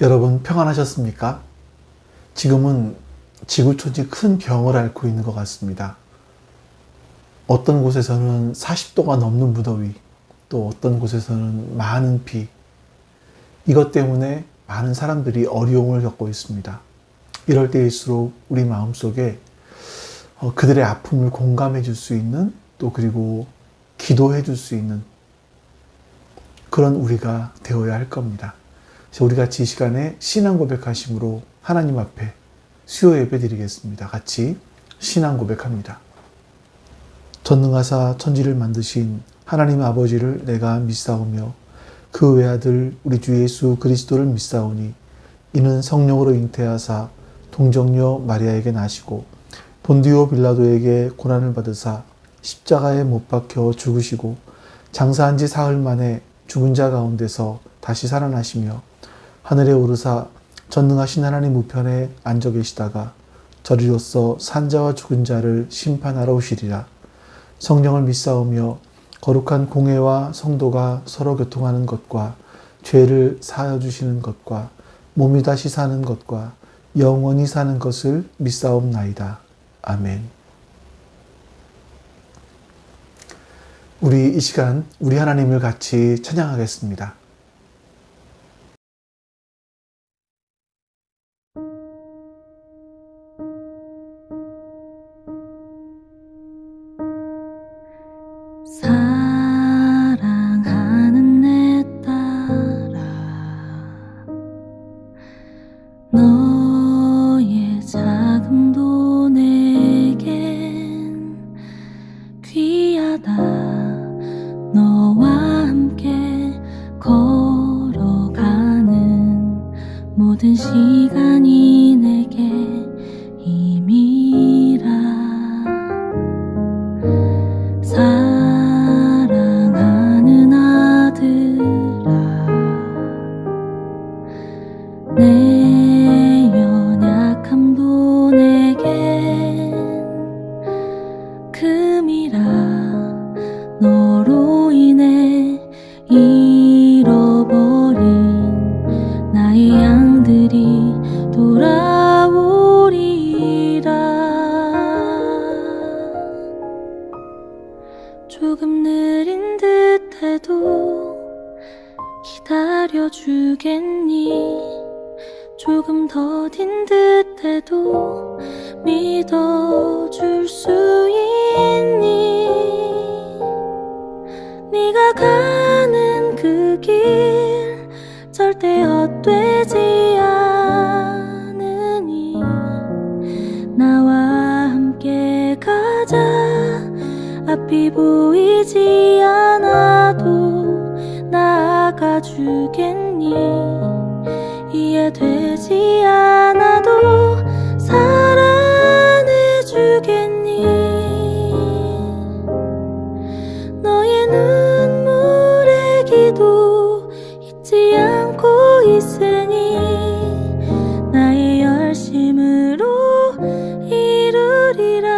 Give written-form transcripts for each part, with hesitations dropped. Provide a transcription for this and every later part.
여러분 평안하셨습니까? 지금은 지구촌이 큰 병을 앓고 있는 것 같습니다. 어떤 곳에서는 40도가 넘는 무더위, 또 어떤 곳에서는 많은 비, 이것 때문에 많은 사람들이 어려움을 겪고 있습니다. 이럴 때일수록 우리 마음속에 그들의 아픔을 공감해 줄 수 있는, 또 그리고 기도해 줄 수 있는 그런 우리가 되어야 할 겁니다. 우리 같이 이 시간에 신앙 고백하심으로 하나님 앞에 수요 예배 드리겠습니다. 같이 신앙 고백합니다. 전능하사 천지를 만드신 하나님 아버지를 내가 믿사오며 그 외아들 우리 주 예수 그리스도를 믿사오니 이는 성령으로 잉태하사 동정녀 마리아에게 나시고 본디오 빌라도에게 고난을 받으사 십자가에 못 박혀 죽으시고 장사한 지 사흘 만에 죽은 자 가운데서 다시 살아나시며 하늘에 오르사 전능하신 하나님 우편에 앉아 계시다가 저리로서 산자와 죽은 자를 심판하러 오시리라. 성령을 믿사오며 거룩한 공회와 성도가 서로 교통하는 것과 죄를 사하여 주시는 것과 몸이 다시 사는 것과 영원히 사는 것을 믿사옵나이다. 아멘. 우리 이 시간 우리 하나님을 같이 찬양하겠습니다. 사랑하는 내 딸아, 너의 자금도 내겐 귀하다. 너와 함께 걸어가는 모든 시간이 내게 힘이라. 사랑하는 아들아, 내 연약함도 내겐 금이라. 너로 인해 잃어버린 나의 양들이 돌아오리라. 조금 느린 듯해도 기다려주겠니? 조금 더딘 듯해도 믿어줄 수 있니? 네가 가는 그 길 절대 헛되지 않으니 나와 함께 가자. 앞이 보이지 않아도 나아가 주겠니? 이해되지 않아도 사랑해 주겠니? 너의 눈물의 기도 잊지 않고 있으니 나의 열심으로 이루리라.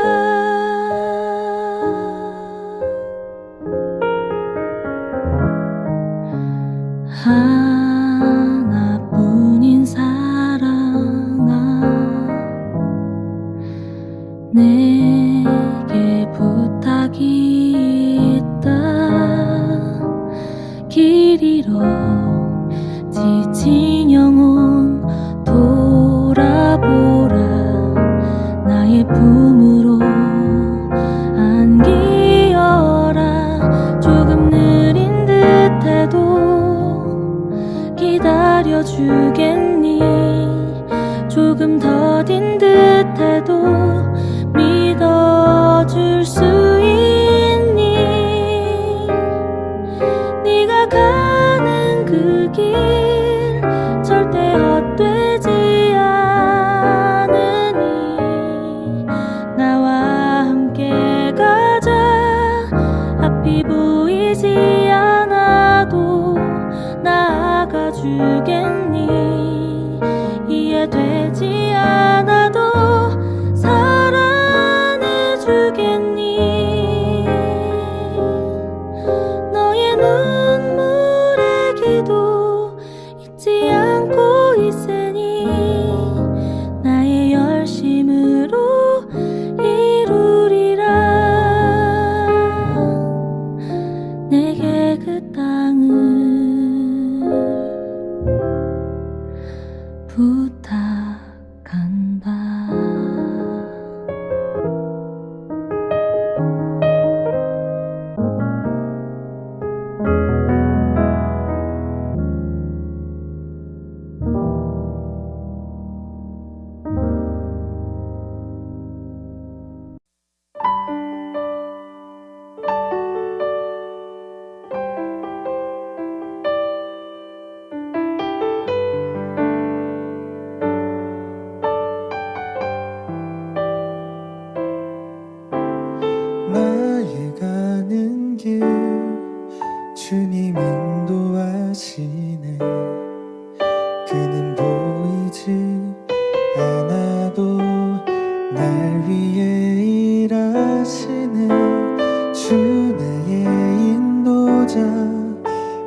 하나뿐인 사랑아, 내게 부탁이 있다. 길 잃어 지친 영혼 돌아보라. 나의 품으로 안기어라. 조금 느린 듯해도 기다려주겠니? 조금 더딘 듯해도 믿어줄 수 있니? 네가 가는 그 길 절대 헛되지 않으니 나와 함께 가자. 앞이 보이지 않아도 나아가 주겠니? 이해되지 않아도 사랑해 주겠니? 너의 눈물의 기도 잊지 않고 있어. 그 땅을 부탁한다. 나의 가는 길 주님 인도하시네. 그는 보이지 않아도 날 위해 일하시네. 주 나의 인도자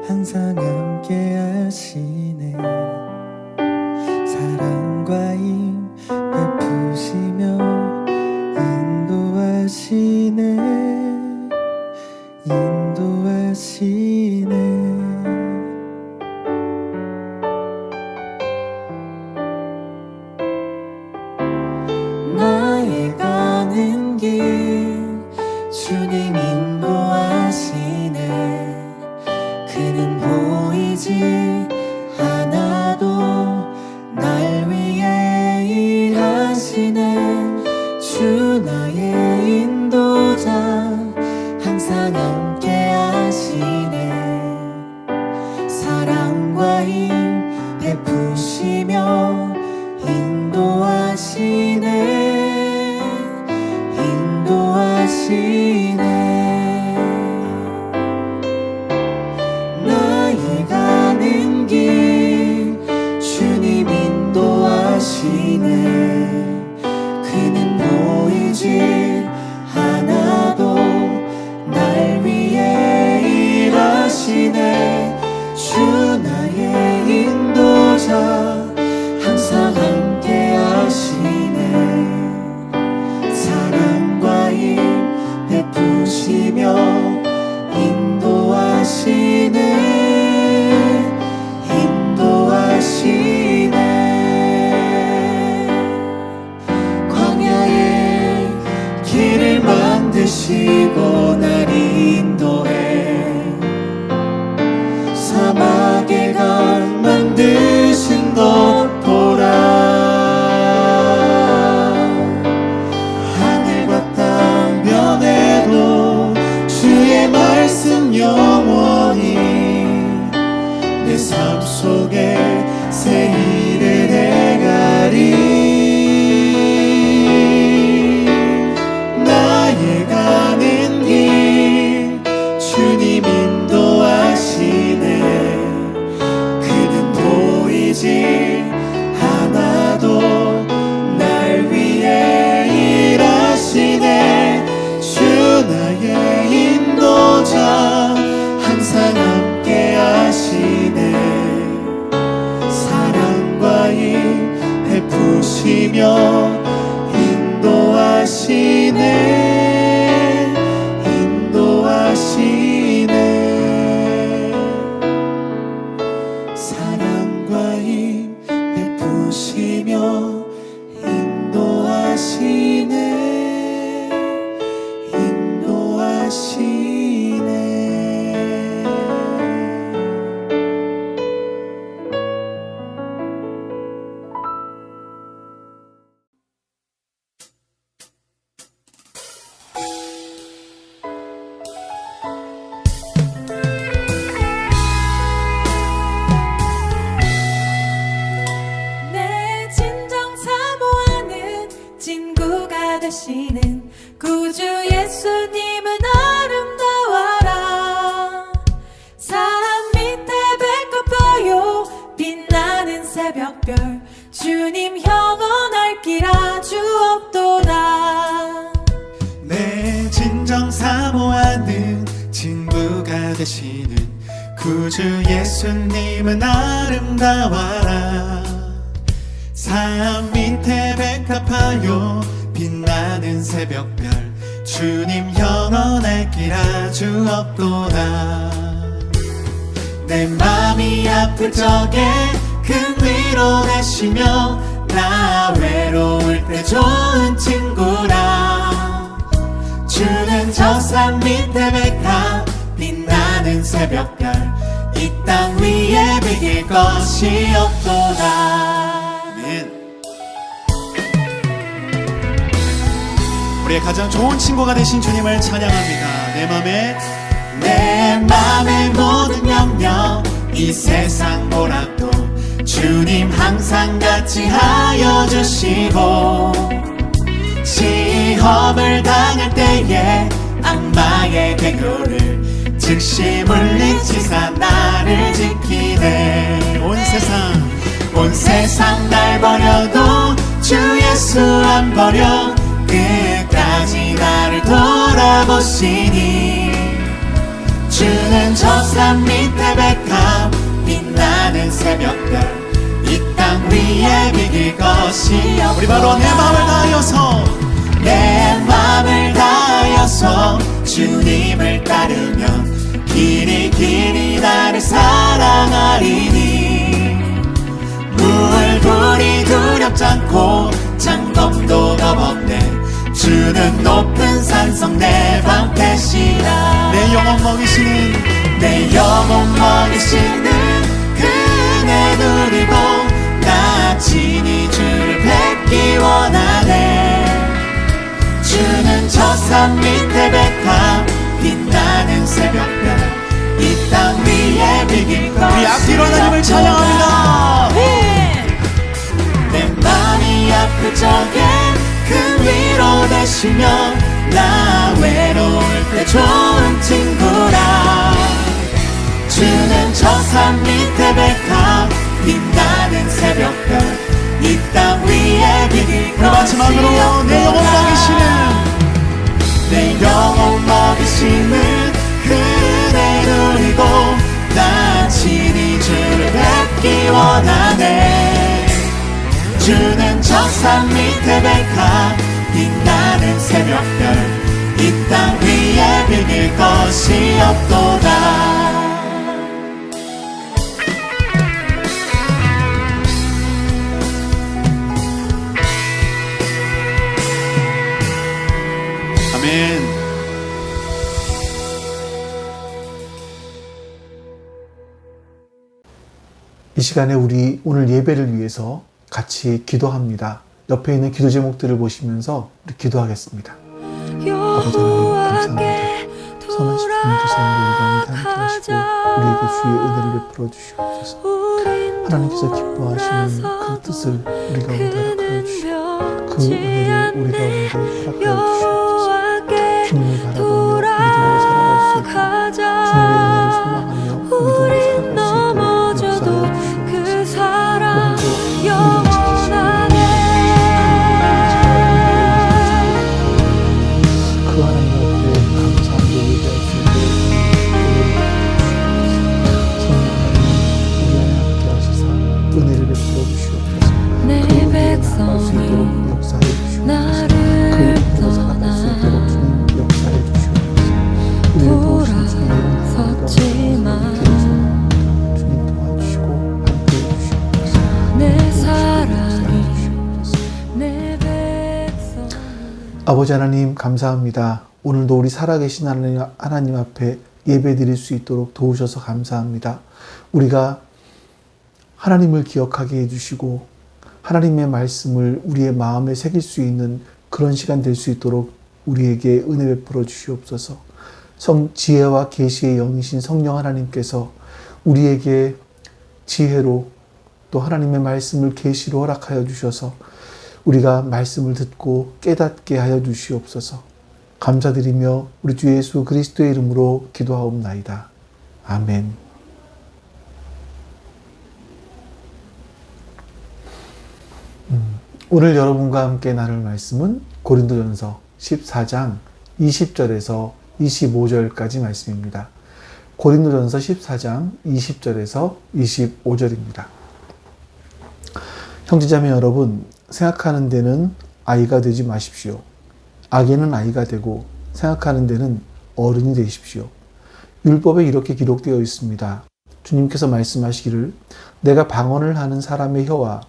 항상 함께 하시네. 사랑과 힘 베푸시며 인도하시네. 인도하시네. 나의 가는 길 주님 인도하시네. 그는 보이지 않아도 날 위해 일하시네. 주 나의 인도자 항상 함께 하시네. 사랑과 힘 베푸시며 인도하시네. 인도하시네. 나의 가는 길 주님 인도하시네. 그는 보이지 않아도 날 위해 일하시네. 주 나의 인도자 항상 함께 하시네. 사랑과 힘 베푸시며 인도하시네. 인도하시네. 광야에 길을 만드시고 날 인도해. 사막에 강 만드신 것 보라. 하늘과 땅 변해도 주의 말씀 영원히 내 삶 속에 새 일을 해가리. 나의 가는 길 주님 인도하시네. 그는 보이지 않아도 날 위해 일하시네. 주 나의 인도자 항상 함께 하시네. 사랑과 힘 베푸시며 인도하시네. 인도하시네. 사랑과 힘 베푸시며 인도하시네. 인도하시네. 내 진정 사모하는 친구가 되시는 구주 예수님은 아름다워라. 삶 밑에 배꼽보요 빛나는 새벽별 주님 영원할 길 아주 없도다. 내 진정 사모하는 친구가 되시는 구주 예수님은 아름다워라. 삶 밑에 백합하여 빛나는 새벽별 주님 영원할 길 아주 없도다. 내 맘이 아플 적에 큰 위로 되시며 나 외로울 때 좋은 친구라. 주는 저 산 밑에 백합 빛나는 새벽별 이 땅 위에 비길 것이 없도다. 아멘. 우리의 가장 좋은 친구가 되신 주님을 찬양합니다. 내 맘의 모든 염려 이 세상 보라도 주님 항상 같이 하여 주시고 시험을 당할 때에 악마의 대교를 즉시 물리치사 나를 지키네. 온 세상 날 버려도 주 예수 안 버려 끝까지 나를 돌아보시니 주는 저 산 밑에 백합 빛나는 새벽별 이 땅 위에 비길 것이 없도다. 우리 바로 내 마음을 다하여서 주님을 따르면 길이 나를 사랑하리니 물불이 두렵지 않고 장검도 겁없네. 주는 높은 산성 내 방패시라. 내 영혼 먹이시는 그 은혜 누리고 나 친히 주를 뵙기 원하네. 주는 저 산 밑에 백합 빛나는 새벽별 이 땅 위에 비길 것이 우리 앞뒤로 하나님을 찬양합니다. 내 맘이 아플 적에 큰 위로 되시며 나 외로울 때 좋은 친구라. 주는 저 산 밑에 백합 빛나는 새벽별 이 땅 위에 비길 것이 마지막으로 내 영혼 먹이시는 그 은혜 누리고 나 친히 주를 뵙기 원하네. 주는 저 산 밑에 백합 빛나는 새벽별 이 땅 위에 비길 것이 없도다. 아멘. 이 시간에 우리 오늘 예배를 위해서 같이 기도합니다. 옆에 있는 기도 제목들을 보시면서 우리 기도하겠습니다. 아버지 하나님 감사합니다. 선하신 주님께서 우리 가운데 함께 하시고 우리에게 주의 은혜를 베풀어 주시옵소서. 하나님께서 기뻐하시는 그 뜻을 우리 가운데 허락하여 주시고 그 은혜를 우리 가운데 허락하여 주시옵소서. 주님을 바라보며 믿음으로 살아갈 수 있고 주님의 은혜를 소망하며 믿음으로 살아갈 수 있도록 역사하여 주시옵소서. 오늘도 우리를 지키시고 그 하나님 앞에 감사하고 예배할 수 있도록 성령 하나님 우리 안에 함께 하시사 은혜를 베풀어 주시옵소서. 그 은혜를 나갈 수 있도록 역사해 주시옵소서. 그 은혜로 살아갈 수 있도록 주님 역사해 주시옵소서. 우리를 도우신 주님 이름으로 주님 도와주시고 함께해 주시옵소서. 내 사랑이 내 백성. 아버지 하나님 감사합니다. 오늘도 우리 살아계신 하나님 앞에 예배드릴 수 있도록 도우셔서 감사합니다. 우리가 하나님을 기억하게 해주시고 하나님의 말씀을 우리의 마음에 새길 수 있는 그런 시간 될 수 있도록 우리에게 은혜 베풀어 주시옵소서. 지혜와 계시의 영이신 성령 하나님께서 우리에게 지혜로 또 하나님의 말씀을 계시로 허락하여 주셔서 우리가 말씀을 듣고 깨닫게 하여 주시옵소서. 감사드리며 우리 주 예수 그리스도의 이름으로 기도하옵나이다. 아멘. 오늘 여러분과 함께 나눌 말씀은 고린도전서 14장 20절에서 25절까지 말씀입니다. 고린도전서 14장 20절에서 25절입니다. 형제자매 여러분, 생각하는 데는 아이가 되지 마십시오. 악에는 아이가 되고 생각하는 데는 어른이 되십시오. 율법에 이렇게 기록되어 있습니다. 주님께서 말씀하시기를 내가 방언을 하는 사람의 혀와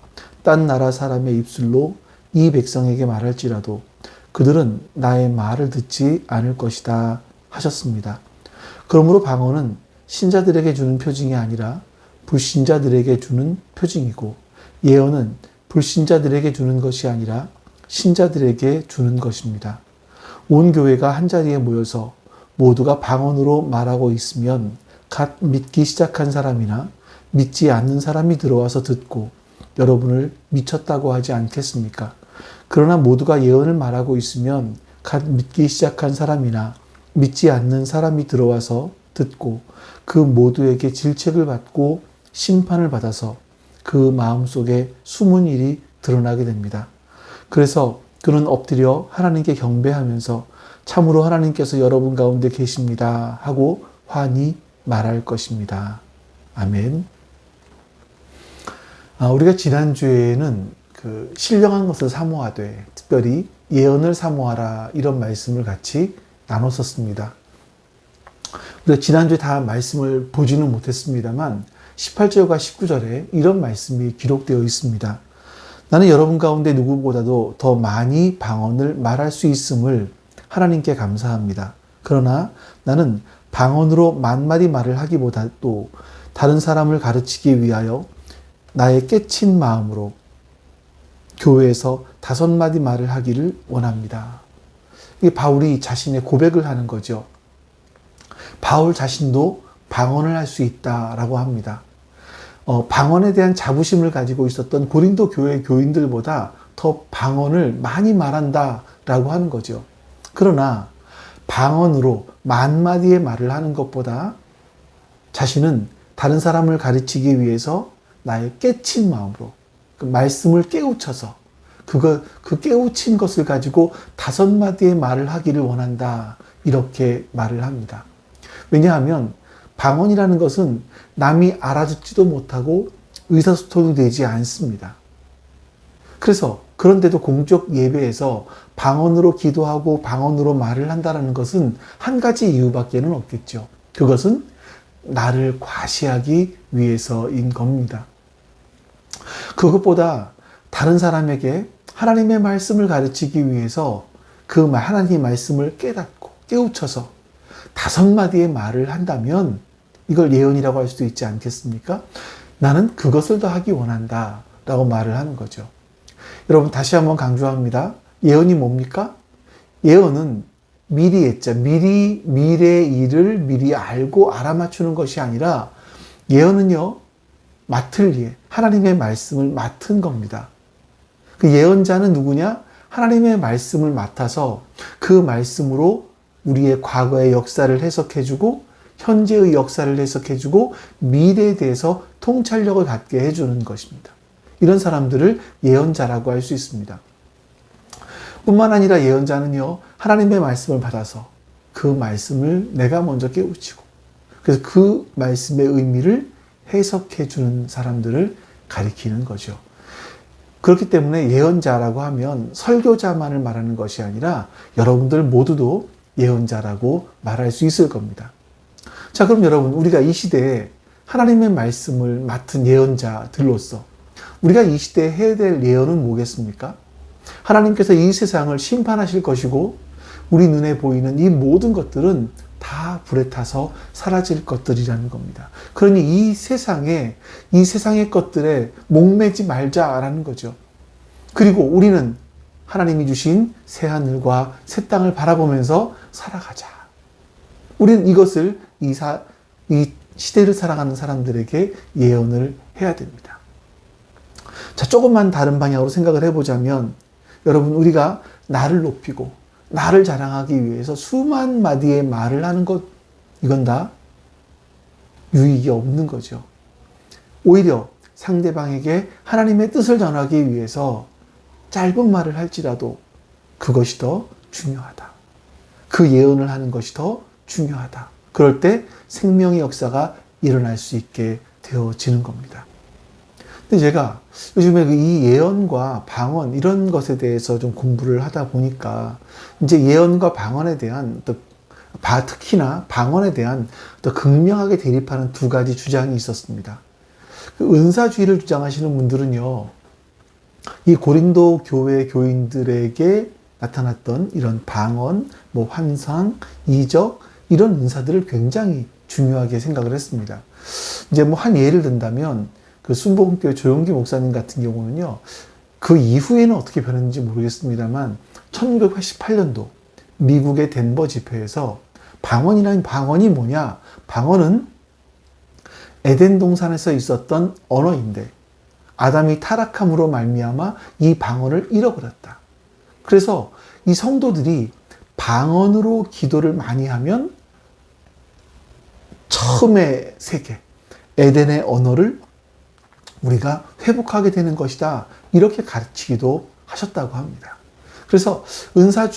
딴 나라 사람의 입술로 이 백성에게 말할지라도 그들은 나의 말을 듣지 않을 것이다 하셨습니다. 그러므로 방언은 신자들에게 주는 표징이 아니라 불신자들에게 주는 표징이고, 예언은 불신자들에게 주는 것이 아니라 신자들에게 주는 것입니다. 온 교회가 한자리에 모여서 모두가 방언으로 말하고 있으면 갓 믿기 시작한 사람이나 믿지 않는 사람이 들어와서 듣고 여러분을 미쳤다고 하지 않겠습니까? 그러나 모두가 예언을 말하고 있으면 갓 믿기 시작한 사람이나 믿지 않는 사람이 들어와서 듣고 그 모두에게 질책을 받고 심판을 받아서 그 마음속에 숨은 일이 드러나게 됩니다. 그래서 그는 엎드려 하나님께 경배하면서 참으로 하나님께서 여러분 가운데 계십니다 하고 환히 말할 것입니다. 아멘. 우리가 지난주에는 신령한 것을 사모하되 특별히 예언을 사모하라 이런 말씀을 같이 나눴었습니다. 우리가 지난주에 다 말씀을 보지는 못했습니다만 18절과 19절에 이런 말씀이 기록되어 있습니다. 나는 여러분 가운데 누구보다도 더 많이 방언을 말할 수 있음을 하나님께 감사합니다. 그러나 나는 방언으로 만마디 말을 하기보다도 다른 사람을 가르치기 위하여 나의 깨친 마음으로 교회에서 5마디 말을 하기를 원합니다. 이게 바울이 자신의 고백을 하는 거죠. 바울 자신도 방언을 할 수 있다라고 합니다. 방언에 대한 자부심을 가지고 있었던 고린도 교회 교인들보다 더 방언을 많이 말한다라고 하는 거죠. 그러나 방언으로 만마디의 말을 하는 것보다 자신은 다른 사람을 가르치기 위해서 나의 깨친 마음으로 그 말씀을 깨우쳐서 그 깨우친 것을 가지고 5마디의 말을 하기를 원한다 이렇게 말을 합니다. 왜냐하면 방언이라는 것은 남이 알아듣지도 못하고 의사소통이 되지 않습니다. 그래서 그런데도 공적 예배에서 방언으로 기도하고 방언으로 말을 한다는 것은 한 가지 이유밖에는 없겠죠. 그것은 나를 과시하기 위해서인 겁니다. 그것보다 다른 사람에게 하나님의 말씀을 가르치기 위해서 그 하나님의 말씀을 깨닫고 깨우쳐서 5마디의 말을 한다면 이걸 예언이라고 할 수도 있지 않겠습니까? 나는 그것을 더 하기 원한다 라고 말을 하는 거죠. 여러분 다시 한번 강조합니다. 예언이 뭡니까? 예언은 미리 했죠. 미래의 일을 미리 알고 알아맞추는 것이 아니라 예언은요, 맡을 일, 하나님의 말씀을 맡은 겁니다. 그 예언자는 누구냐? 하나님의 말씀을 맡아서 그 말씀으로 우리의 과거의 역사를 해석해주고 현재의 역사를 해석해주고 미래에 대해서 통찰력을 갖게 해주는 것입니다. 이런 사람들을 예언자라고 할 수 있습니다. 뿐만 아니라 예언자는요, 하나님의 말씀을 받아서 그 말씀을 내가 먼저 깨우치고 그래서 그 말씀의 의미를 해석해주는 사람들을 가리키는 거죠. 그렇기 때문에 예언자라고 하면 설교자만을 말하는 것이 아니라 여러분들 모두도 예언자라고 말할 수 있을 겁니다. 자, 그럼 여러분, 우리가 이 시대에 하나님의 말씀을 맡은 예언자들로서 우리가 이 시대에 해야 될 예언은 뭐겠습니까? 하나님께서 이 세상을 심판하실 것이고 우리 눈에 보이는 이 모든 것들은 다 불에 타서 사라질 것들이라는 겁니다. 그러니 이 세상의 것들에 목매지 말자라는 거죠. 그리고 우리는 하나님이 주신 새하늘과 새 땅을 바라보면서 살아가자. 우리는 이것을 이 시대를 살아가는 사람들에게 예언을 해야 됩니다. 자, 조금만 다른 방향으로 생각을 해보자면 여러분, 우리가 나를 높이고 나를 자랑하기 위해서 수만 마디의 말을 하는 것, 이건 다 유익이 없는 거죠. 오히려 상대방에게 하나님의 뜻을 전하기 위해서 짧은 말을 할지라도 그것이 더 중요하다. 그 예언을 하는 것이 더 중요하다. 그럴 때 생명의 역사가 일어날 수 있게 되어지는 겁니다. 근데 제가 요즘에 이 예언과 방언 이런 것에 대해서 좀 공부를 하다 보니까 이제 예언과 방언에 대한 특히나 방언에 대한 더 극명하게 대립하는 두 가지 주장이 있었습니다. 그 은사주의를 주장하시는 분들은요, 이 고린도 교회 교인들에게 나타났던 이런 방언, 환상, 이적, 이런 은사들을 굉장히 중요하게 생각을 했습니다. 이제 한 예를 든다면, 그 순복음교회 조용기 목사님 같은 경우는요, 그 이후에는 어떻게 변했는지 모르겠습니다만, 1988년도 미국의 덴버 집회에서 방언이라는 방언이 뭐냐? 방언은 에덴 동산에서 있었던 언어인데 아담이 타락함으로 말미암아 이 방언을 잃어버렸다. 그래서 이 성도들이 방언으로 기도를 많이 하면 처음의 세계, 에덴의 언어를 우리가 회복하게 되는 것이다. 이렇게 가르치기도 하셨다고 합니다. 그래서 은사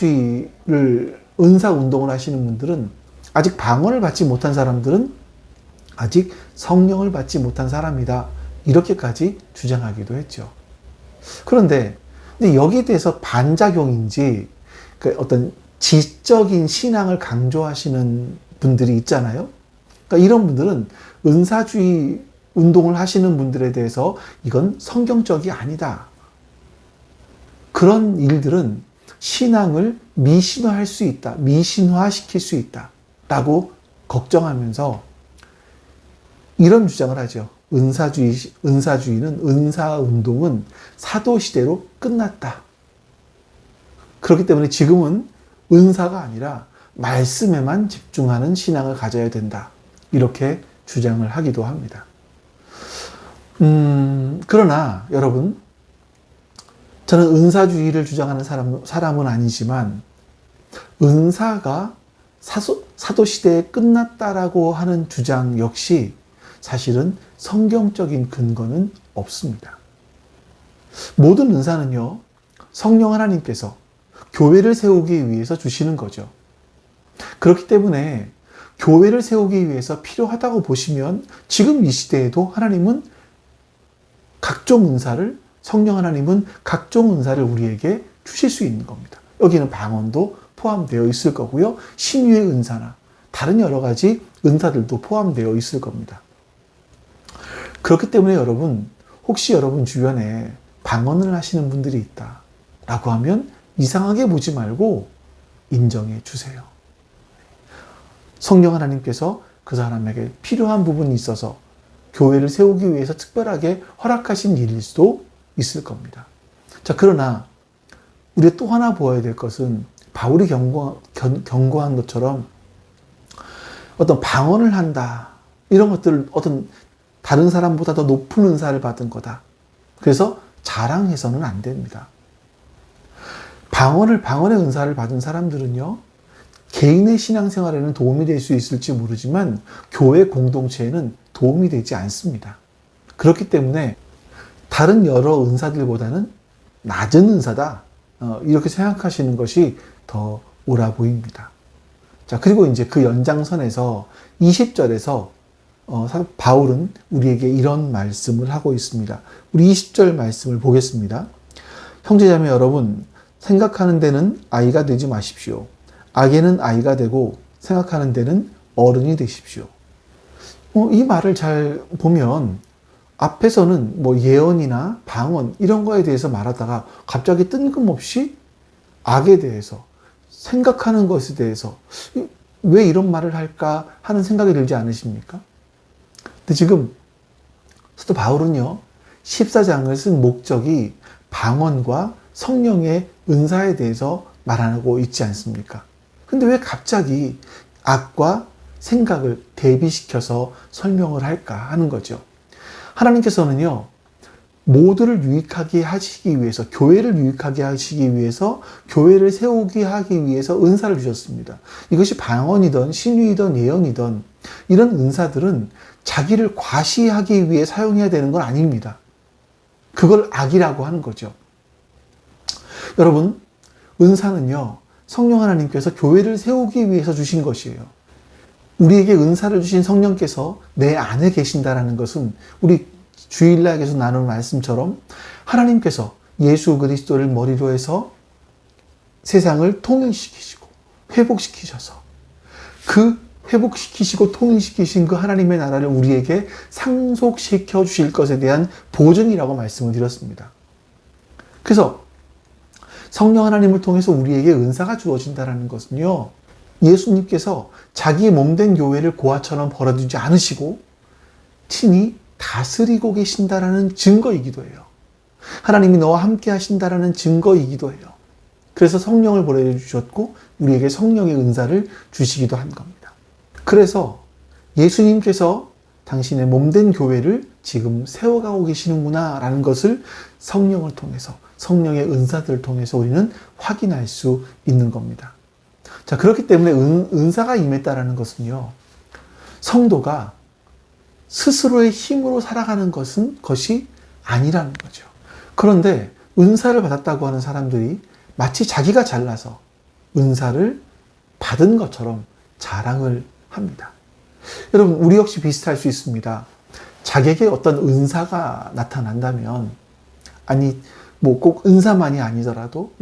운동을 하시는 분들은 아직 방언을 받지 못한 사람들은 아직 성령을 받지 못한 사람이다. 이렇게까지 주장하기도 했죠. 그런데 여기에 대해서 반작용인지 어떤 지적인 신앙을 강조하시는 분들이 있잖아요. 그러니까 이런 분들은 은사주의 운동을 하시는 분들에 대해서 이건 성경적이 아니다. 그런 일들은 신앙을 미신화할 수 있다. 미신화시킬 수 있다. 라고 걱정하면서 이런 주장을 하죠. 은사주의는, 은사운동은 사도시대로 끝났다. 그렇기 때문에 지금은 은사가 아니라 말씀에만 집중하는 신앙을 가져야 된다. 이렇게 주장을 하기도 합니다. 그러나 여러분, 저는 은사주의를 주장하는 사람은 아니지만 은사가 사도시대에 끝났다라고 하는 주장 역시 사실은 성경적인 근거는 없습니다. 모든 은사는요, 성령 하나님께서 교회를 세우기 위해서 주시는 거죠. 그렇기 때문에 교회를 세우기 위해서 필요하다고 보시면 지금 이 시대에도 하나님은 성령 하나님은 각종 은사를 우리에게 주실 수 있는 겁니다. 여기는 방언도 포함되어 있을 거고요. 신유의 은사나 다른 여러 가지 은사들도 포함되어 있을 겁니다. 그렇기 때문에 여러분, 혹시 여러분 주변에 방언을 하시는 분들이 있다라고 하면 이상하게 보지 말고 인정해 주세요. 성령 하나님께서 그 사람에게 필요한 부분이 있어서 교회를 세우기 위해서 특별하게 허락하신 일일 수도 있을 겁니다. 자, 그러나 우리가 또 하나 보아야 될 것은 바울이 경고한 것처럼 어떤 방언을 한다. 이런 것들을 어떤 다른 사람보다 더 높은 은사를 받은 거다. 그래서 자랑해서는 안 됩니다. 방언의 은사를 받은 사람들은요, 개인의 신앙생활에는 도움이 될 수 있을지 모르지만 교회 공동체에는 도움이 되지 않습니다. 그렇기 때문에 다른 여러 은사들보다는 낮은 은사다. 이렇게 생각하시는 것이 더 옳아 보입니다. 자, 그리고 이제 그 연장선에서 20절에서 바울은 우리에게 이런 말씀을 하고 있습니다. 우리 20절 말씀을 보겠습니다. 형제자매 여러분, 생각하는 데는 아이가 되지 마십시오. 악에는 아이가 되고 생각하는 데는 어른이 되십시오. 이 말을 잘 보면 앞에서는 예언이나 방언 이런 거에 대해서 말하다가 갑자기 뜬금없이 악에 대해서 생각하는 것에 대해서 왜 이런 말을 할까 하는 생각이 들지 않으십니까? 근데 지금 사도 바울은요, 14장을 쓴 목적이 방언과 성령의 은사에 대해서 말하고 있지 않습니까? 근데 왜 갑자기 악과 생각을 대비시켜서 설명을 할까 하는 거죠. 하나님께서는요, 모두를 유익하게 하시기 위해서, 교회를 유익하게 하시기 위해서, 교회를 세우게 하기 위해서 은사를 주셨습니다. 이것이 방언이든 신유이든 예언이든 이런 은사들은 자기를 과시하기 위해 사용해야 되는 건 아닙니다. 그걸 악이라고 하는 거죠. 여러분, 은사는요, 성령 하나님께서 교회를 세우기 위해서 주신 것이에요. 우리에게 은사를 주신 성령께서 내 안에 계신다는 것은 우리 주일날 계속 나누는 말씀처럼 하나님께서 예수 그리스도를 머리로 해서 세상을 통일시키시고 회복시키셔서 그 회복시키시고 통일시키신 그 하나님의 나라를 우리에게 상속시켜 주실 것에 대한 보증이라고 말씀을 드렸습니다. 그래서 성령 하나님을 통해서 우리에게 은사가 주어진다는 것은요, 예수님께서 자기의 몸된 교회를 고아처럼 벌어두지 않으시고 친히 다스리고 계신다라는 증거이기도 해요. 하나님이 너와 함께 하신다라는 증거이기도 해요. 그래서 성령을 보내주셨고 우리에게 성령의 은사를 주시기도 한 겁니다. 그래서 예수님께서 당신의 몸된 교회를 지금 세워가고 계시는구나 라는 것을 성령을 통해서, 성령의 은사들을 통해서 우리는 확인할 수 있는 겁니다. 자, 그렇기 때문에 은사가 임했다라는 것은요, 성도가 스스로의 힘으로 살아가는 것이 아니라는 거죠. 그런데 은사를 받았다고 하는 사람들이 마치 자기가 잘나서 은사를 받은 것처럼 자랑을 합니다. 여러분, 우리 역시 비슷할 수 있습니다. 자기에게 어떤 은사가 나타난다면, 아니, 뭐 꼭 은사만이 아니더라도,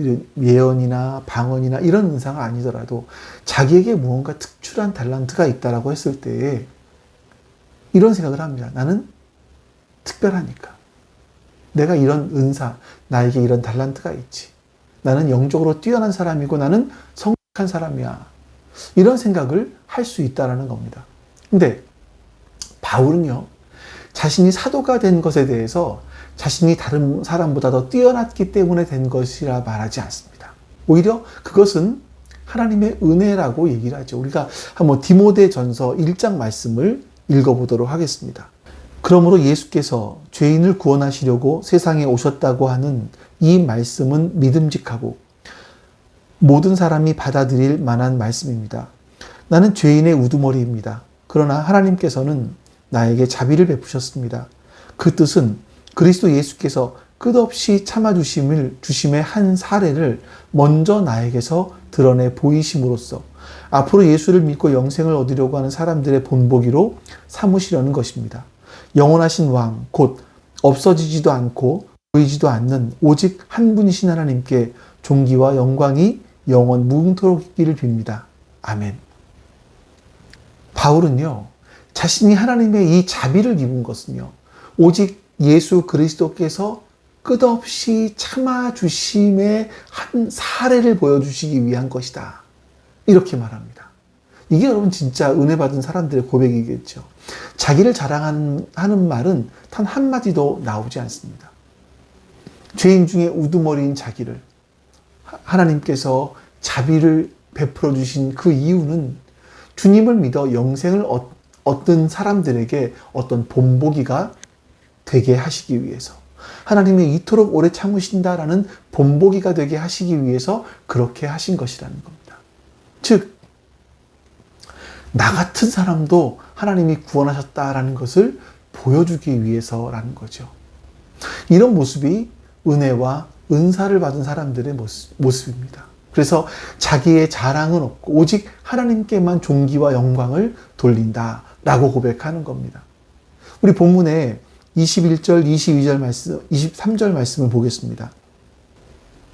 예언이나 방언이나 이런 은사가 아니더라도 자기에게 무언가 특출한 달란트가 있다라고 했을 때 이런 생각을 합니다. 나는 특별하니까. 내가 이런 은사, 나에게 이런 달란트가 있지. 나는 영적으로 뛰어난 사람이고 나는 성숙한 사람이야. 이런 생각을 할 수 있다라는 겁니다. 근데 바울은요, 자신이 사도가 된 것에 대해서 자신이 다른 사람보다 더 뛰어났기 때문에 된 것이라 말하지 않습니다. 오히려 그것은 하나님의 은혜라고 얘기를 하죠. 우리가 한번 디모데전서 1장 말씀을 읽어보도록 하겠습니다. 그러므로 예수께서 죄인을 구원하시려고 세상에 오셨다고 하는 이 말씀은 믿음직하고 모든 사람이 받아들일 만한 말씀입니다. 나는 죄인의 우두머리입니다. 그러나 하나님께서는 나에게 자비를 베푸셨습니다. 그 뜻은 그리스도 예수께서 끝없이 참아주심의 한 사례를 먼저 나에게서 드러내 보이심으로써 앞으로 예수를 믿고 영생을 얻으려고 하는 사람들의 본보기로 삼으시려는 것입니다. 영원하신 왕, 곧 없어지지도 않고 보이지도 않는 오직 한 분이신 하나님께 존귀와 영광이 영원 무궁토록 있기를 빕니다. 아멘. 바울은요, 자신이 하나님의 이 자비를 입은 것은요, 오직 예수 그리스도께서 끝없이 참아주심의 한 사례를 보여주시기 위한 것이다. 이렇게 말합니다. 이게 여러분 진짜 은혜 받은 사람들의 고백이겠죠. 자기를 자랑하는 말은 단 한마디도 나오지 않습니다. 죄인 중에 우두머리인 자기를 하나님께서 자비를 베풀어 주신 그 이유는 주님을 믿어 영생을 얻은 사람들에게 어떤 본보기가 되게 하시기 위해서, 하나님이 이토록 오래 참으신다라는 본보기가 되게 하시기 위해서 그렇게 하신 것이라는 겁니다. 즉, 나 같은 사람도 하나님이 구원하셨다라는 것을 보여주기 위해서라는 거죠. 이런 모습이 은혜와 은사를 받은 사람들의 모습입니다. 그래서 자기의 자랑은 없고 오직 하나님께만 존귀와 영광을 돌린다라고 고백하는 겁니다. 우리 본문에 21절, 22절 말씀, 23절 말씀을 보겠습니다.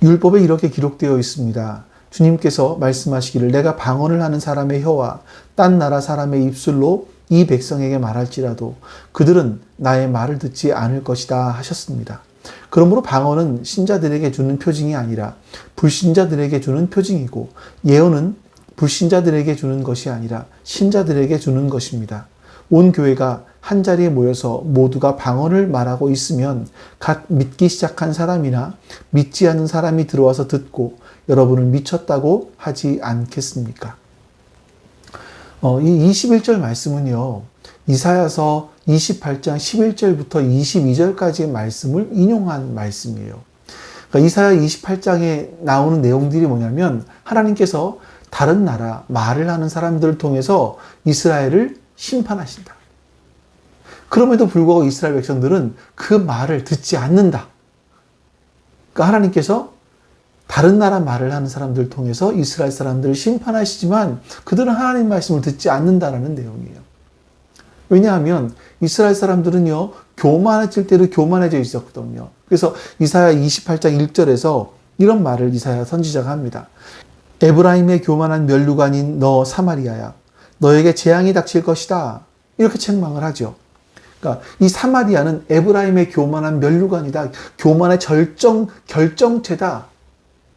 율법에 이렇게 기록되어 있습니다. 주님께서 말씀하시기를 내가 방언을 하는 사람의 혀와 딴 나라 사람의 입술로 이 백성에게 말할지라도 그들은 나의 말을 듣지 않을 것이다 하셨습니다. 그러므로 방언은 신자들에게 주는 표징이 아니라 불신자들에게 주는 표징이고 예언은 불신자들에게 주는 것이 아니라 신자들에게 주는 것입니다. 온 교회가 한 자리에 모여서 모두가 방언을 말하고 있으면 갓 믿기 시작한 사람이나 믿지 않는 사람이 들어와서 듣고 여러분을 미쳤다고 하지 않겠습니까? 이 21절 말씀은요, 이사야서 28장 11절부터 22절까지의 말씀을 인용한 말씀이에요. 그러니까 이사야 28장에 나오는 내용들이 뭐냐면 하나님께서 다른 나라, 말을 하는 사람들을 통해서 이스라엘을 심판하신다. 그럼에도 불구하고 이스라엘 백성들은 그 말을 듣지 않는다. 그러니까 하나님께서 다른 나라 말을 하는 사람들을 통해서 이스라엘 사람들을 심판하시지만 그들은 하나님 말씀을 듣지 않는다라는 내용이에요. 왜냐하면 이스라엘 사람들은요, 교만해질 대로 교만해져 있었거든요. 그래서 이사야 28장 1절에서 이런 말을 이사야 선지자가 합니다. 에브라임의 교만한 멸류관인 너 사마리아야, 너에게 재앙이 닥칠 것이다. 이렇게 책망을 하죠. 그러니까 이 사마리아는 에브라임의 교만한 면류관이다. 교만의 결정체다.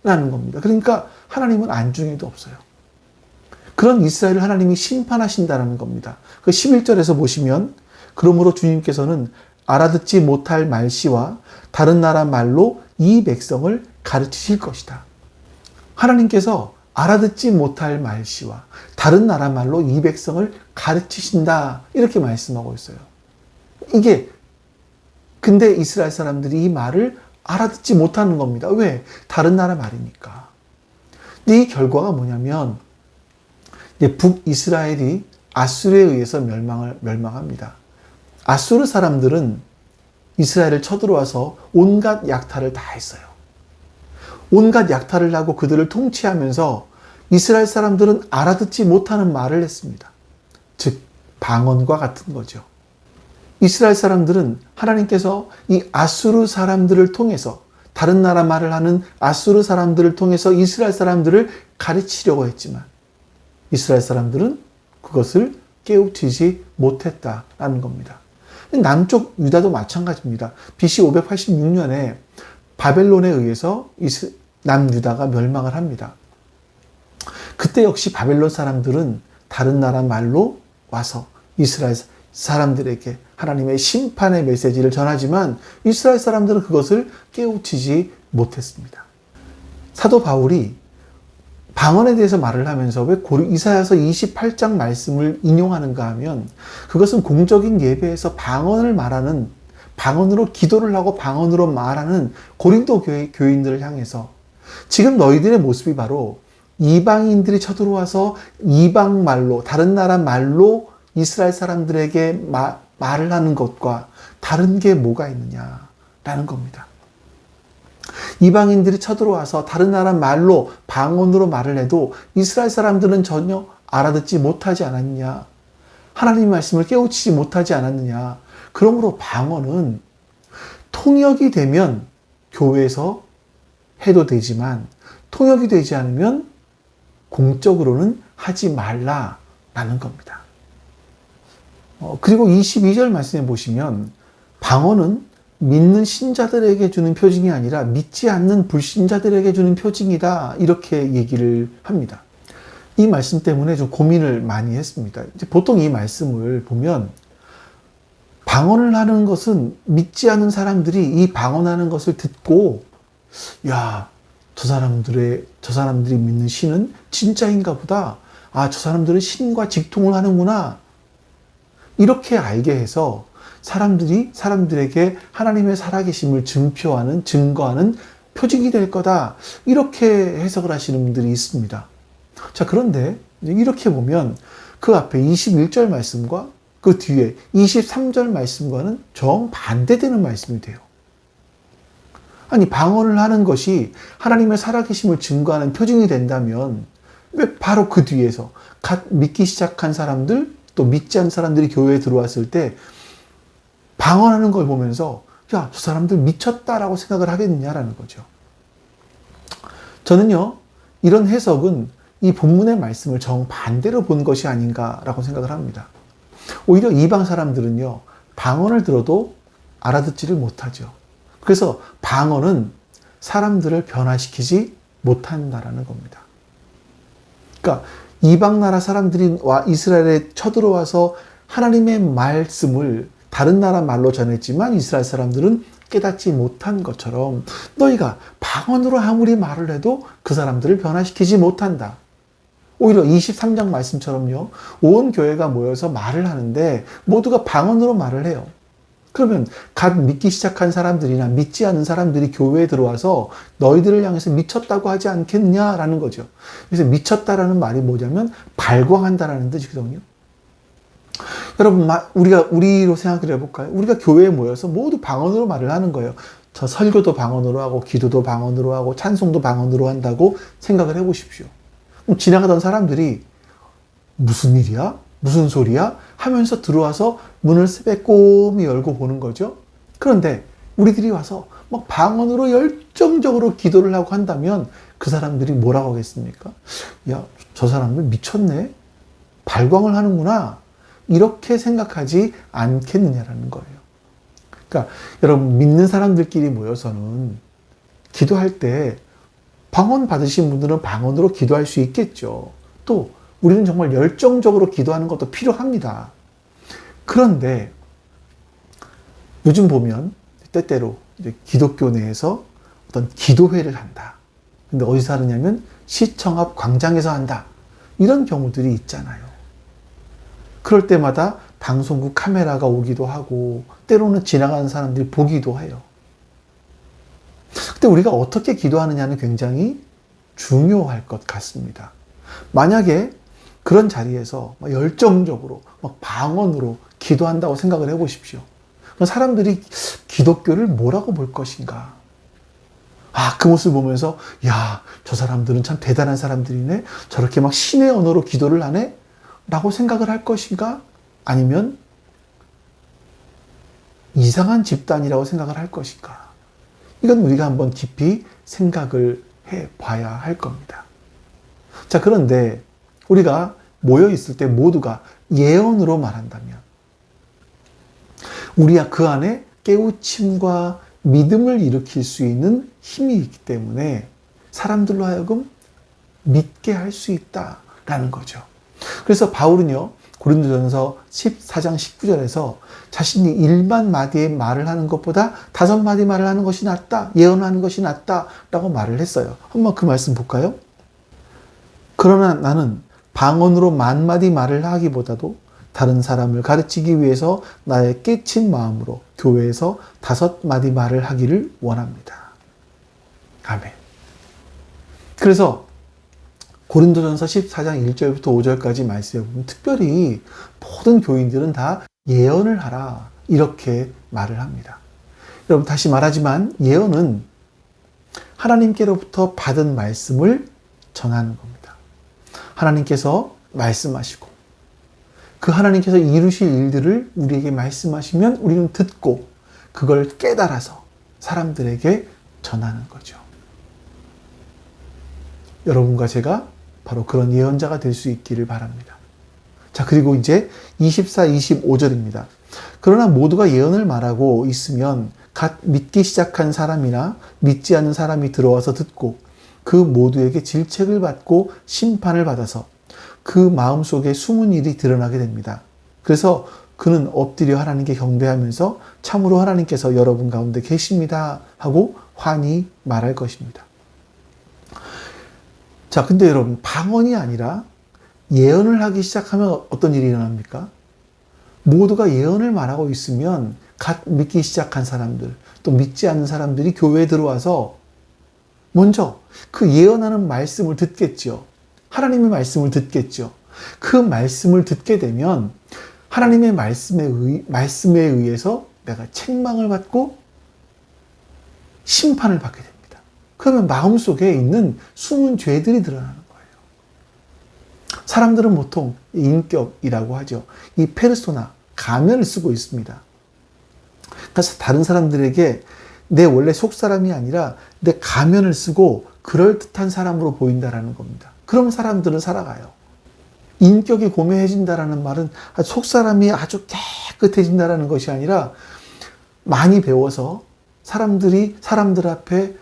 라는 겁니다. 그러니까 하나님은 안중에도 없어요. 그런 이스라엘을 하나님이 심판하신다는 겁니다. 그 11절에서 보시면 그러므로 주님께서는 알아듣지 못할 말씨와 다른 나라 말로 이 백성을 가르치실 것이다. 하나님께서 알아듣지 못할 말씨와 다른 나라 말로 이 백성을 가르치신다. 이렇게 말씀하고 있어요. 근데 이스라엘 사람들이 이 말을 알아듣지 못하는 겁니다. 왜? 다른 나라 말이니까. 근데 이 결과가 뭐냐면 북이스라엘이 아수르에 의해서 멸망합니다. 아수르 사람들은 이스라엘을 쳐들어와서 온갖 약탈을 다 했어요. 온갖 약탈을 하고 그들을 통치하면서 이스라엘 사람들은 알아듣지 못하는 말을 했습니다. 즉 방언과 같은 거죠. 이스라엘 사람들은 하나님께서 이 아수르 사람들을 통해서 다른 나라 말을 하는 아수르 사람들을 통해서 이스라엘 사람들을 가르치려고 했지만 이스라엘 사람들은 그것을 깨우치지 못했다라는 겁니다. 남쪽 유다도 마찬가지입니다. BC 586년에 바벨론에 의해서 남유다가 멸망을 합니다. 그때 역시 바벨론 사람들은 다른 나라 말로 와서 이스라엘 사람들에게 하나님의 심판의 메시지를 전하지만 이스라엘 사람들은 그것을 깨우치지 못했습니다. 사도 바울이 방언에 대해서 말을 하면서 왜 이사야서 28장 말씀을 인용하는가 하면 그것은 공적인 예배에서 방언을 말하는, 방언으로 기도를 하고 방언으로 말하는 고린도 교인들을 향해서 지금 너희들의 모습이 바로 이방인들이 쳐들어와서 이방 말로, 다른 나라 말로 이스라엘 사람들에게 말을 하는 것과 다른 게 뭐가 있느냐라는 겁니다. 이방인들이 쳐들어와서 다른 나라 말로, 방언으로 말을 해도 이스라엘 사람들은 전혀 알아듣지 못하지 않았느냐. 하나님의 말씀을 깨우치지 못하지 않았느냐. 그러므로 방언은 통역이 되면 교회에서 해도 되지만 통역이 되지 않으면 공적으로는 하지 말라라는 겁니다. 그리고 22절 말씀에 보시면 방언은 믿는 신자들에게 주는 표징이 아니라 믿지 않는 불신자들에게 주는 표징이다. 이렇게 얘기를 합니다. 이 말씀 때문에 좀 고민을 많이 했습니다. 이제 보통 이 말씀을 보면 방언을 하는 것은 믿지 않는 사람들이 이 방언하는 것을 듣고 야, 저 사람들이 믿는 신은 진짜인가 보다. 아, 저 사람들은 신과 직통을 하는구나. 이렇게 알게 해서 사람들에게 하나님의 살아계심을 증거하는 표징이 될 거다. 이렇게 해석을 하시는 분들이 있습니다. 자, 그런데 이렇게 보면 그 앞에 21절 말씀과 그 뒤에 23절 말씀과는 정반대되는 말씀이 돼요. 아니, 방언을 하는 것이 하나님의 살아계심을 증거하는 표징이 된다면 왜 바로 그 뒤에서 갓 믿기 시작한 사람들, 또 믿지 않는 사람들이 교회에 들어왔을 때 방언하는 걸 보면서 야, 저 사람들 미쳤다라고 생각을 하겠느냐라는 거죠. 저는요, 이런 해석은 이 본문의 말씀을 정반대로 본 것이 아닌가라고 생각을 합니다. 오히려 이방 사람들은요, 방언을 들어도 알아듣지를 못하죠. 그래서 방언은 사람들을 변화시키지 못한다라는 겁니다. 그러니까 이방 나라 사람들이 이스라엘에 쳐들어와서 하나님의 말씀을 다른 나라 말로 전했지만 이스라엘 사람들은 깨닫지 못한 것처럼 너희가 방언으로 아무리 말을 해도 그 사람들을 변화시키지 못한다. 오히려 23장 말씀처럼요, 온 교회가 모여서 말을 하는데 모두가 방언으로 말을 해요. 그러면 갓 믿기 시작한 사람들이나 믿지 않은 사람들이 교회에 들어와서 너희들을 향해서 미쳤다고 하지 않겠냐라는 거죠. 그래서 미쳤다라는 말이 뭐냐면 발광한다라는 뜻이거든요. 여러분, 우리로 생각을 해볼까요? 우리가 교회에 모여서 모두 방언으로 말을 하는 거예요. 저 설교도 방언으로 하고, 기도도 방언으로 하고, 찬송도 방언으로 한다고 생각을 해보십시오. 그럼 지나가던 사람들이 무슨 일이야? 무슨 소리야? 하면서 들어와서 문을 빼꼼히 열고 보는 거죠. 그런데 우리들이 와서 막 방언으로 열정적으로 기도를 하고 한다면 그 사람들이 뭐라고 하겠습니까? 야, 저 사람들 미쳤네? 발광을 하는구나. 이렇게 생각하지 않겠느냐라는 거예요. 그러니까 여러분, 믿는 사람들끼리 모여서는 기도할 때 방언 받으신 분들은 방언으로 기도할 수 있겠죠. 또 우리는 정말 열정적으로 기도하는 것도 필요합니다. 그런데 요즘 보면 때때로 이제 기독교 내에서 어떤 기도회를 한다. 근데 어디서 하느냐면 시청 앞 광장에서 한다. 이런 경우들이 있잖아요. 그럴 때마다 방송국 카메라가 오기도 하고 때로는 지나가는 사람들이 보기도 해요. 근데 우리가 어떻게 기도하느냐는 굉장히 중요할 것 같습니다. 만약에 그런 자리에서 열정적으로 막 방언으로 기도한다고 생각을 해보십시오. 그럼 사람들이 기독교를 뭐라고 볼 것인가? 아, 그 모습을 보면서 야, 저 사람들은 참 대단한 사람들이네. 저렇게 막 신의 언어로 기도를 하네? 라고 생각을 할 것인가? 아니면 이상한 집단이라고 생각을 할 것인가? 이건 우리가 한번 깊이 생각을 해 봐야 할 겁니다. 자, 그런데 우리가 모여 있을 때 모두가 예언으로 말한다면 우리가 그 안에 깨우침과 믿음을 일으킬 수 있는 힘이 있기 때문에 사람들로 하여금 믿게 할 수 있다라는 거죠. 그래서 바울은요, 고린도전서 14장 19절에서 자신이 1만 마디의 말을 하는 것보다 5마디 말을 하는 것이 낫다, 예언하는 것이 낫다라고 말을 했어요. 한번 그 말씀 볼까요? 그러나 나는 방언으로 10,000마디 말을 하기보다도 다른 사람을 가르치기 위해서 나의 깨친 마음으로 교회에서 5마디 말을 하기를 원합니다. 아멘. 그래서 고린도전서 14장 1절부터 5절까지 말씀해 보면 특별히 모든 교인들은 다 예언을 하라 이렇게 말을 합니다. 여러분, 다시 말하지만 예언은 하나님께로부터 받은 말씀을 전하는 겁니다. 하나님께서 말씀하시고 그 하나님께서 이루실 일들을 우리에게 말씀하시면 우리는 듣고 그걸 깨달아서 사람들에게 전하는 거죠. 여러분과 제가 바로 그런 예언자가 될 수 있기를 바랍니다. 자, 그리고 이제 24, 25절입니다. 그러나 모두가 예언을 말하고 있으면 갓 믿기 시작한 사람이나 믿지 않는 사람이 들어와서 듣고 그 모두에게 질책을 받고 심판을 받아서 그 마음속에 숨은 일이 드러나게 됩니다. 그래서 그는 엎드려 하나님께 경배하면서 참으로 하나님께서 여러분 가운데 계십니다 하고 환히 말할 것입니다. 자, 근데 여러분, 방언이 아니라 예언을 하기 시작하면 어떤 일이 일어납니까? 모두가 예언을 말하고 있으면 갓 믿기 시작한 사람들, 또 믿지 않는 사람들이 교회에 들어와서 먼저 그 예언하는 말씀을 듣겠죠. 하나님의 말씀을 듣겠죠. 그 말씀을 듣게 되면 하나님의 말씀에 의해서 내가 책망을 받고 심판을 받게 됩니다. 그러면 마음속에 있는 숨은 죄들이 드러나는 거예요. 사람들은 보통 인격이라고 하죠. 이 페르소나, 가면을 쓰고 있습니다. 그래서 다른 사람들에게 내 원래 속사람이 아니라 내 가면을 쓰고 그럴듯한 사람으로 보인다라는 겁니다. 그럼 사람들은 살아가요. 인격이 고매해진다라는 말은 속사람이 아주 깨끗해진다라는 것이 아니라 많이 배워서 사람들 앞에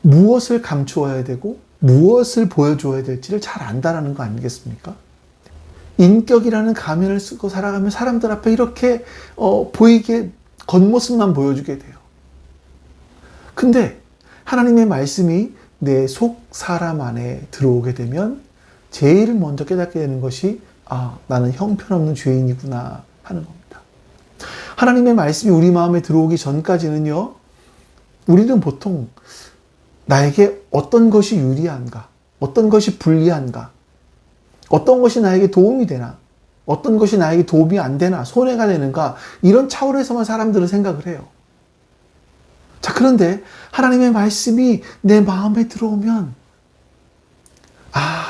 무엇을 감추어야 되고 무엇을 보여줘야 될지를 잘 안다라는 거 아니겠습니까? 인격이라는 가면을 쓰고 살아가면 사람들 앞에 이렇게 보이게 겉모습만 보여주게 돼요. 근데 하나님의 말씀이 내 속 사람 안에 들어오게 되면 제일 먼저 깨닫게 되는 것이 나는 형편없는 죄인이구나 하는 겁니다. 하나님의 말씀이 우리 마음에 들어오기 전까지는요, 우리는 보통 나에게 어떤 것이 유리한가, 어떤 것이 불리한가, 어떤 것이 나에게 도움이 되나, 어떤 것이 나에게 도움이 안 되나, 손해가 되는가, 이런 차원에서만 사람들은 생각을 해요. 자, 그런데 하나님의 말씀이 내 마음에 들어오면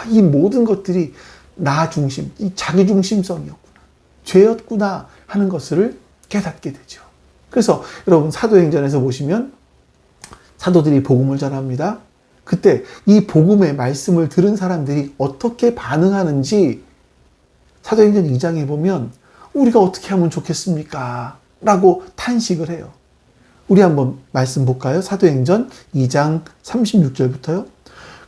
이 모든 것들이 나 중심, 이 자기 중심성이었구나, 죄였구나 하는 것을 깨닫게 되죠. 그래서 여러분, 사도행전에서 보시면 사도들이 복음을 전합니다. 그때 이 복음의 말씀을 들은 사람들이 어떻게 반응하는지 사도행전 2장에 보면 우리가 어떻게 하면 좋겠습니까? 라고 탄식을 해요. 우리 한번 말씀 볼까요? 사도행전 2장 36절부터요.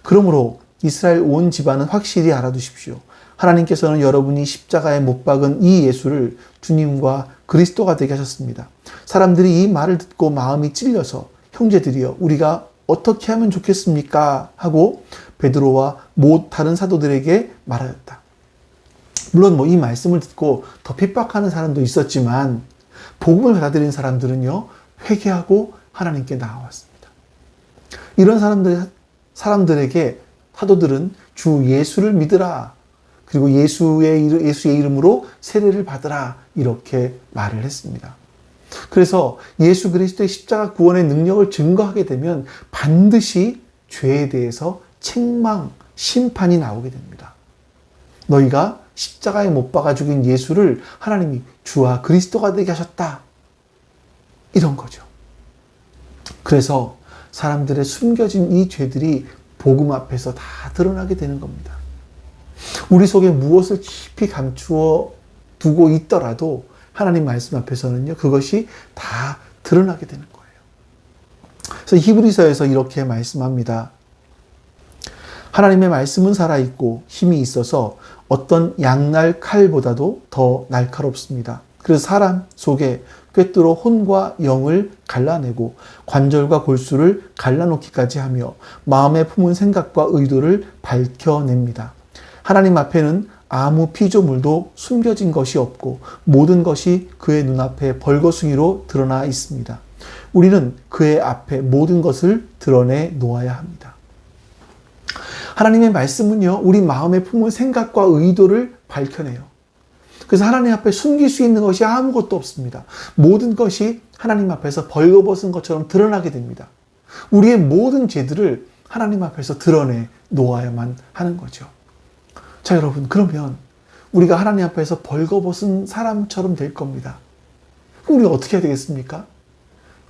그러므로 이스라엘 온 집안은 확실히 알아두십시오. 하나님께서는 여러분이 십자가에 못 박은 이 예수를 주님과 그리스도가 되게 하셨습니다. 사람들이 이 말을 듣고 마음이 찔려서 형제들이여 우리가 어떻게 하면 좋겠습니까? 하고 베드로와 다른 사도들에게 말하였다. 물론 이 말씀을 듣고 더 핍박하는 사람도 있었지만 복음을 받아들인 사람들은요 회개하고 하나님께 나아왔습니다. 이런 사람들에게 사도들은 주 예수를 믿으라. 그리고 예수의 이름으로 세례를 받으라. 이렇게 말을 했습니다. 그래서 예수 그리스도의 십자가 구원의 능력을 증거하게 되면 반드시 죄에 대해서 책망, 심판이 나오게 됩니다. 너희가 십자가에 못 박아 죽인 예수를 하나님이 주와 그리스도가 되게 하셨다. 이런 거죠. 그래서 사람들의 숨겨진 이 죄들이 복음 앞에서 다 드러나게 되는 겁니다. 우리 속에 무엇을 깊이 감추어 두고 있더라도 하나님 말씀 앞에서는요, 그것이 다 드러나게 되는 거예요. 그래서 히브리서에서 이렇게 말씀합니다. 하나님의 말씀은 살아있고 힘이 있어서 어떤 양날 칼보다도 더 날카롭습니다. 그래서 사람 속에 꿰뚫어 혼과 영을 갈라내고 관절과 골수를 갈라놓기까지 하며 마음에 품은 생각과 의도를 밝혀냅니다. 하나님 앞에는 아무 피조물도 숨겨진 것이 없고 모든 것이 그의 눈앞에 벌거숭이로 드러나 있습니다. 우리는 그의 앞에 모든 것을 드러내 놓아야 합니다. 하나님의 말씀은요, 우리 마음에 품은 생각과 의도를 밝혀내요. 그래서 하나님 앞에 숨길 수 있는 것이 아무것도 없습니다. 모든 것이 하나님 앞에서 벌거벗은 것처럼 드러나게 됩니다. 우리의 모든 죄들을 하나님 앞에서 드러내 놓아야만 하는 거죠. 자, 여러분, 그러면 우리가 하나님 앞에서 벌거벗은 사람처럼 될 겁니다. 그럼 우리가 어떻게 해야 되겠습니까?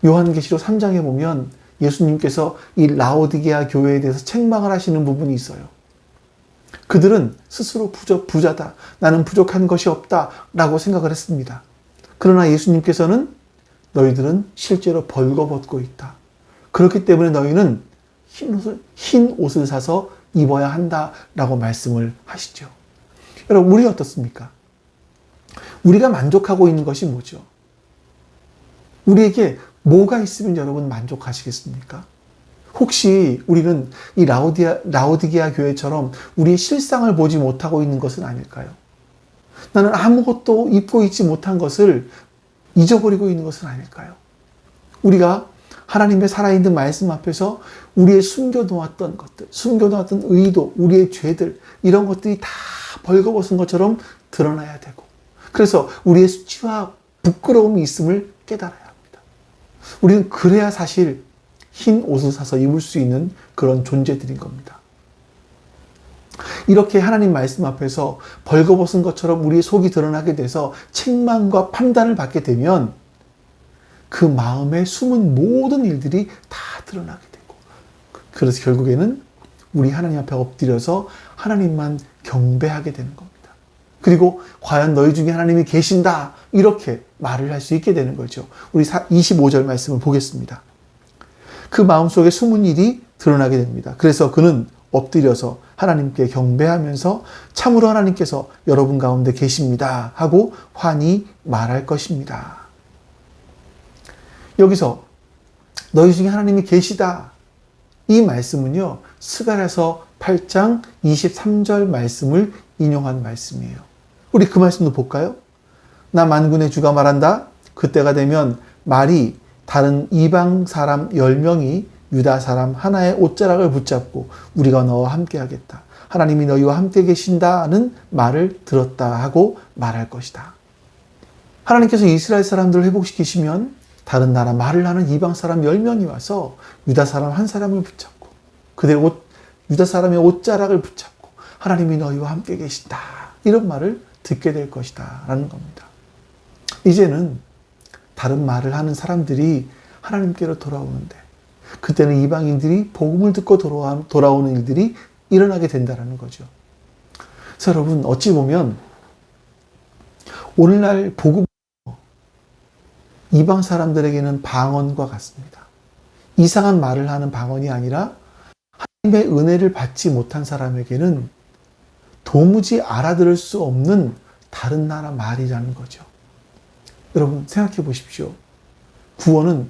요한계시록 3장에 보면 예수님께서 이 라오디게아 교회에 대해서 책망을 하시는 부분이 있어요. 그들은 스스로 부자다. 나는 부족한 것이 없다. 라고 생각을 했습니다. 그러나 예수님께서는 너희들은 실제로 벌거벗고 있다. 그렇기 때문에 너희는 흰 옷을 사서 입어야 한다. 라고 말씀을 하시죠. 여러분, 우리 어떻습니까? 우리가 만족하고 있는 것이 뭐죠? 우리에게 뭐가 있으면 여러분 만족하시겠습니까? 혹시 우리는 이 라오디게아 교회처럼 우리의 실상을 보지 못하고 있는 것은 아닐까요? 나는 아무것도 입고 있지 못한 것을 잊어버리고 있는 것은 아닐까요? 우리가 하나님의 살아있는 말씀 앞에서 우리의 숨겨놓았던 것들, 숨겨놓았던 의도, 우리의 죄들, 이런 것들이 다 벌거벗은 것처럼 드러나야 되고, 그래서 우리의 수치와 부끄러움이 있음을 깨달아야 합니다. 우리는 그래야 사실 흰 옷을 사서 입을 수 있는 그런 존재들인 겁니다. 이렇게 하나님 말씀 앞에서 벌거벗은 것처럼 우리의 속이 드러나게 돼서 책망과 판단을 받게 되면 그 마음에 숨은 모든 일들이 다 드러나게 되고, 그래서 결국에는 우리 하나님 앞에 엎드려서 하나님만 경배하게 되는 겁니다. 그리고 과연 너희 중에 하나님이 계신다, 이렇게 말을 할 수 있게 되는 거죠. 우리 25절 말씀을 보겠습니다. 그 마음속에 숨은 일이 드러나게 됩니다. 그래서 그는 엎드려서 하나님께 경배하면서 참으로 하나님께서 여러분 가운데 계십니다 하고 환히 말할 것입니다. 여기서 너희 중에 하나님이 계시다, 이 말씀은요, 스가랴서 8장 23절 말씀을 인용한 말씀이에요. 우리 그 말씀도 볼까요? 나 만군의 주가 말한다. 그때가 되면 말이 다른 이방 사람 10명이 유다 사람 하나의 옷자락을 붙잡고 우리가 너와 함께 하겠다. 하나님이 너희와 함께 계신다는 말을 들었다 하고 말할 것이다. 하나님께서 이스라엘 사람들을 회복시키시면 다른 나라 말을 하는 이방 사람 10명이 와서 유다 사람 한 사람을 붙잡고 유다 사람의 옷자락을 붙잡고 하나님이 너희와 함께 계신다, 이런 말을 듣게 될 것이다 라는 겁니다. 이제는 다른 말을 하는 사람들이 하나님께로 돌아오는데, 그때는 이방인들이 복음을 듣고 돌아오는 일들이 일어나게 된다는 거죠. 그래서 여러분, 어찌 보면 오늘날 복음 이방 사람들에게는 방언과 같습니다. 이상한 말을 하는 방언이 아니라 하나님의 은혜를 받지 못한 사람에게는 도무지 알아들을 수 없는 다른 나라 말이라는 거죠. 여러분 생각해 보십시오. 구원은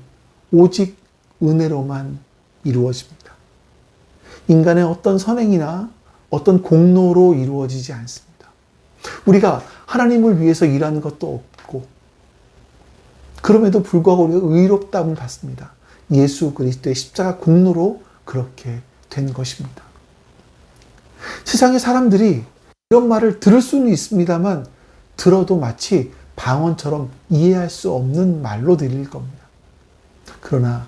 오직 은혜로만 이루어집니다. 인간의 어떤 선행이나 어떤 공로로 이루어지지 않습니다. 우리가 하나님을 위해서 일하는 것도 없고 그럼에도 불구하고 우리가 의롭다함을 받습니다. 예수 그리스도의 십자가 공로로 그렇게 된 것입니다. 세상의 사람들이 이런 말을 들을 수는 있습니다만 들어도 마치 방언처럼 이해할 수 없는 말로 들릴 겁니다. 그러나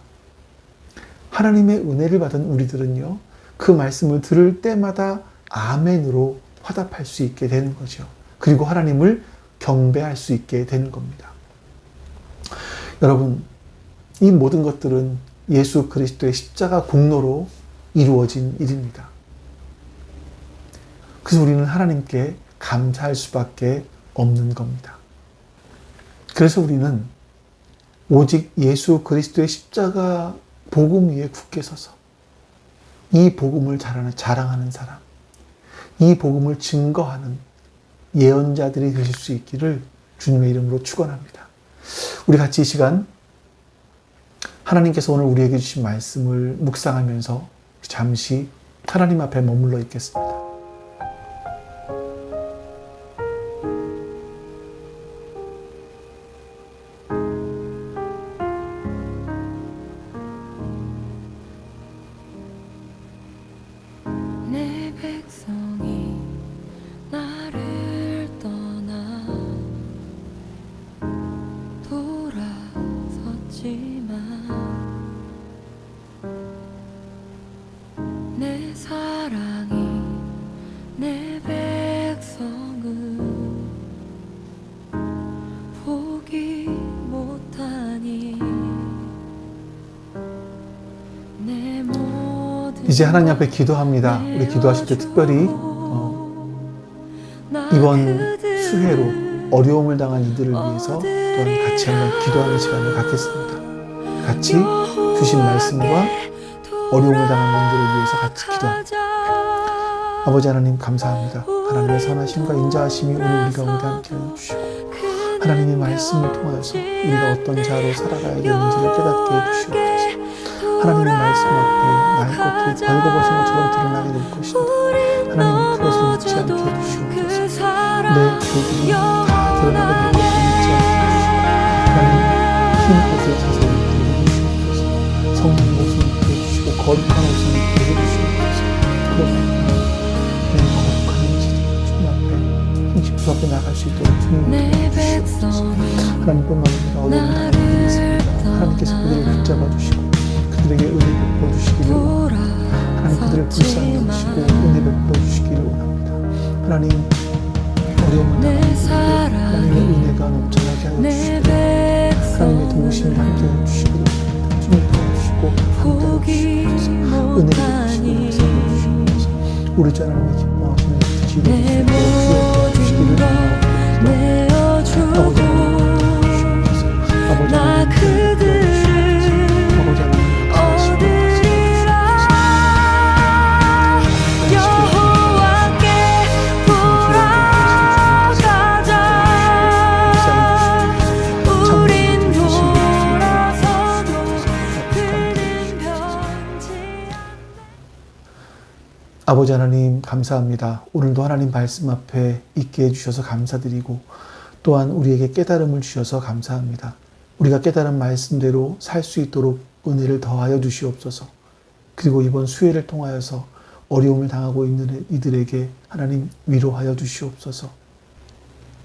하나님의 은혜를 받은 우리들은요, 그 말씀을 들을 때마다 아멘으로 화답할 수 있게 되는 거죠. 그리고 하나님을 경배할 수 있게 되는 겁니다. 여러분, 이 모든 것들은 예수 그리스도의 십자가 공로로 이루어진 일입니다. 그래서 우리는 하나님께 감사할 수밖에 없는 겁니다. 그래서 우리는 오직 예수 그리스도의 십자가 복음 위에 굳게 서서 이 복음을 자랑하는 사람, 이 복음을 증거하는 예언자들이 되실 수 있기를 주님의 이름으로 축원합니다. 우리 같이 이 시간 하나님께서 오늘 우리에게 주신 말씀을 묵상하면서 잠시 하나님 앞에 머물러 있겠습니다. 내 백성이 나를 떠나 돌아섰지만 내 사랑이 내 백성을 포기 못하니 내 모든 이제 하나님 앞에 기도합니다. 우리 기도하실 때 특별히 이번 수혜로 어려움을 당한 이들을 위해서 또한 같이 한번 기도하는 시간을 갖겠습니다. 같이 주신 말씀과 어려움을 당한 분들을 위해서 같이 기도합니다. 아버지 하나님 감사합니다. 하나님의 선하심과 인자하심이 오늘 우리 가운데 함께하여 주시고 하나님의 말씀을 통하여서 우리가 어떤 자로 살아가야 되는지를 깨닫게 해주시옵소서. 하나님의 말씀 앞에 나의 것들이 벌거벗은 것처럼 드러나게 될 것인데 하나님 그것을 잊지 않게 해주시옵소서. 내 죄들이 다 드러나게 될 것을 잊지 않게 해주시고 하나님 흰 옷을 사서 입게 해주시옵소서. 성령 옷을 입게 해주시고 거룩한 옷을 입게 해주시옵소서. 그러면 내 거룩한 의지로 주님 앞에 주 앞에 나갈 수 있도록 주님 주시옵소서. 하나님뿐만 아니라 어려운 나라를 있습니다. 하나님께서 그들을 붙잡아 주시고 그들에게 은혜 베풀어 주시기를 원합니다. 하나님 그들을 불쌍히 여기시고 은혜 베풀어 주시기를 원합니다. 하나님 어려움을 당하는 그들에게 하나님의 은혜가 넘쳐나게 하여 주시고 하나님의 도우심이 함께해 주시기를 원합니다. 주님 도와주시고 함께해 주시옵소서. 은혜를 주시고 역사해 주시옵소서. 우리 주 하나님의 기뻐하시는 뜻이 이루어지시고 주시기를 원합니다. 아버지 하나님 도와주시옵소서. 아버지 하나님 도와주시옵소서. 아버지 하나님 아버지 하나님 감사합니다. 오늘도 하나님 말씀 앞에 있게 해주셔서 감사드리고 또한 우리에게 깨달음을 주셔서 감사합니다. 우리가 깨달은 말씀대로 살 수 있도록 은혜를 더하여 주시옵소서. 그리고 이번 수혜를 통하여서 어려움을 당하고 있는 이들에게 하나님 위로하여 주시옵소서.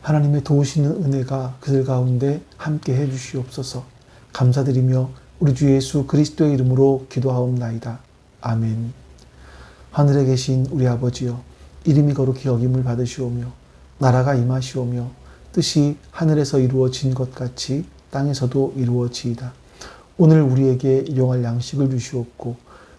하나님의 도우시는 은혜가 그들 가운데 함께 해 주시옵소서. 감사드리며 우리 주 예수 그리스도의 이름으로 기도하옵나이다. 아멘. 하늘에 계신 우리 아버지여, 이름이 거룩히 여김을 받으시오며 나라가 임하시오며 뜻이 하늘에서 이루어진 것 같이 땅에서도 이루어지이다. 오늘 우리에게 일용할 양식을 주시옵고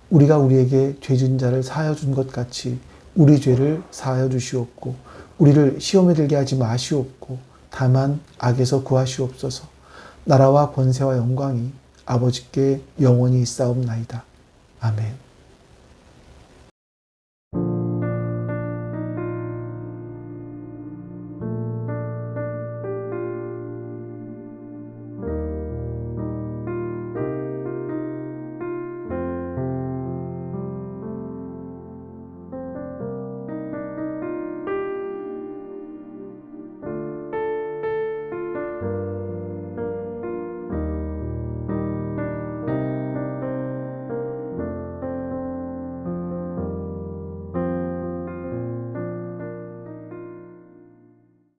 우리가 우리에게 죄진 자를 사하여 준 것 같이 우리 죄를 사하여 주시옵고 우리를 시험에 들게 하지 마시옵고 다만 악에서 구하시옵소서. 나라와 권세와 영광이 아버지께 영원히 있사옵나이다. 아멘.